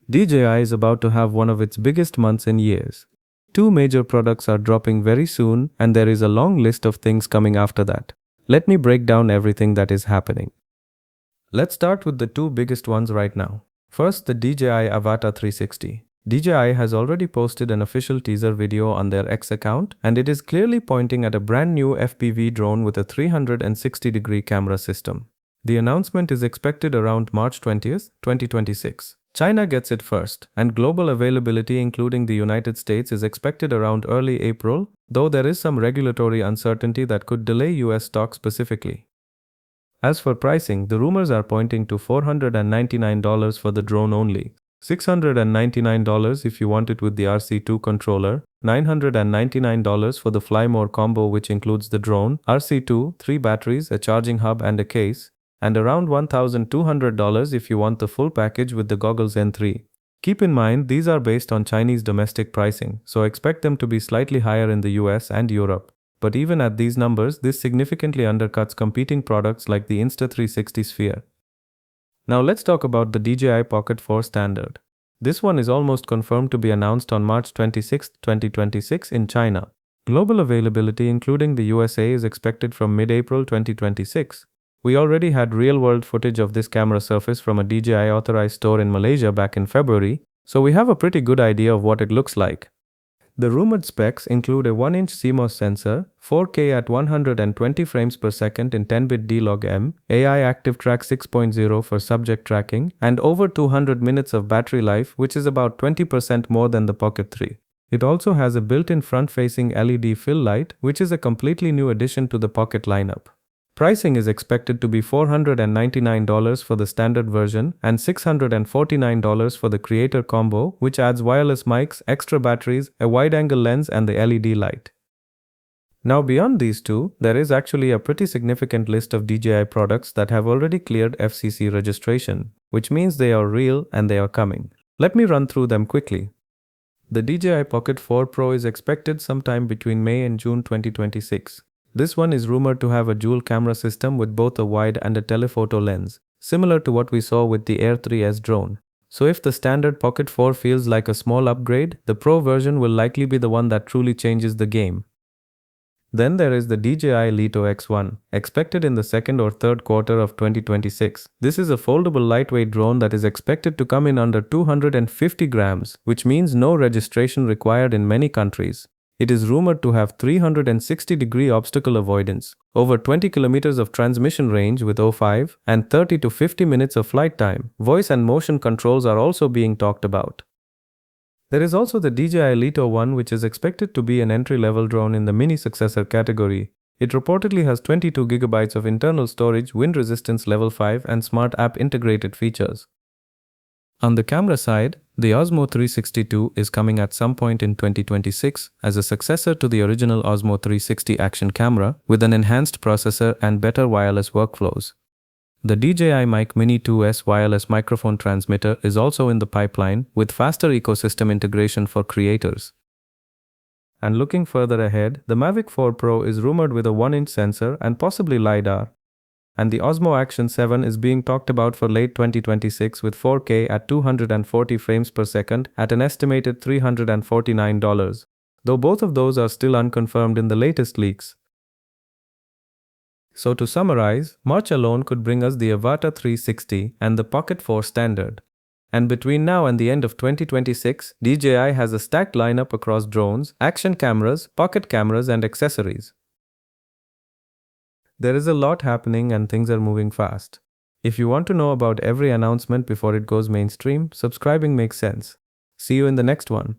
DJI is about to have one of its biggest months in years. Two major products are dropping very soon, and there is a long list of things coming after that. Let me break down everything that is happening. Let's start with the two biggest ones right now. First, the DJI Avata 360. DJI has already posted an official teaser video on their X account, and it is clearly pointing at a brand new FPV drone with a 360-degree camera system. The announcement is expected around March 20th, 2026. China gets it first, and global availability including the United States is expected around early April, though there is some regulatory uncertainty that could delay US stock specifically. As for pricing, the rumors are pointing to $499 for the drone only, $699 if you want it with the RC2 controller, $999 for the Fly More combo which includes the drone, RC2, 3 batteries, a charging hub and a case, and around $1,200 if you want the full package with the goggles N3. Keep in mind these are based on Chinese domestic pricing, so expect them to be slightly higher in the US and Europe. But even at these numbers, this significantly undercuts competing products like the Insta360 Sphere. Now let's talk about the DJI Pocket 4 Standard. This one is almost confirmed to be announced on March 26, 2026 in China. Global availability including the USA is expected from mid-April 2026. We already had real-world footage of this camera surface from a DJI authorized store in Malaysia back in February, so we have a pretty good idea of what it looks like. The rumored specs include a 1-inch CMOS sensor, 4K at 120 frames per second in 10-bit D-Log-M, AI Active Track 6.0 for subject tracking, and over 200 minutes of battery life, which is about 20% more than the Pocket 3. It also has a built-in front-facing LED fill light, which is a completely new addition to the Pocket lineup. Pricing is expected to be $499 for the standard version and $649 for the creator combo, which adds wireless mics, extra batteries, a wide-angle lens and the LED light. Now beyond these two, there is actually a pretty significant list of DJI products that have already cleared FCC registration, which means they are real and they are coming. Let me run through them quickly. The DJI Pocket 4 Pro is expected sometime between May and June 2026. This one is rumored to have a dual camera system with both a wide and a telephoto lens, similar to what we saw with the Air 3S drone. So if the standard Pocket 4 feels like a small upgrade, the Pro version will likely be the one that truly changes the game. Then there is the DJI Leto X1, expected in the second or third quarter of 2026. This is a foldable lightweight drone that is expected to come in under 250 grams, which means no registration required in many countries. It is rumored to have 360-degree obstacle avoidance, over 20 kilometers of transmission range with O5, and 30 to 50 minutes of flight time. Voice and motion controls are also being talked about. There is also the DJI Leto 1, which is expected to be an entry-level drone in the mini successor category. It reportedly has 22 GB of internal storage, wind resistance level 5, and smart app integrated features. On the camera side, the Osmo 360 is coming at some point in 2026 as a successor to the original Osmo 360 action camera with an enhanced processor and better wireless workflows. The DJI Mic Mini 2S wireless microphone transmitter is also in the pipeline with faster ecosystem integration for creators. And looking further ahead, the Mavic 4 Pro is rumored with a 1-inch sensor and possibly LiDAR. And the Osmo Action 7 is being talked about for late 2026 with 4K at 240 frames per second at an estimated $349, though both of those are still unconfirmed in the latest leaks. So to summarize, March alone could bring us the Avata 360 and the Pocket 4 Standard. And between now and the end of 2026, DJI has a stacked lineup across drones, action cameras, pocket cameras and accessories. There is a lot happening and things are moving fast. If you want to know about every announcement before it goes mainstream, subscribing makes sense. See you in the next one.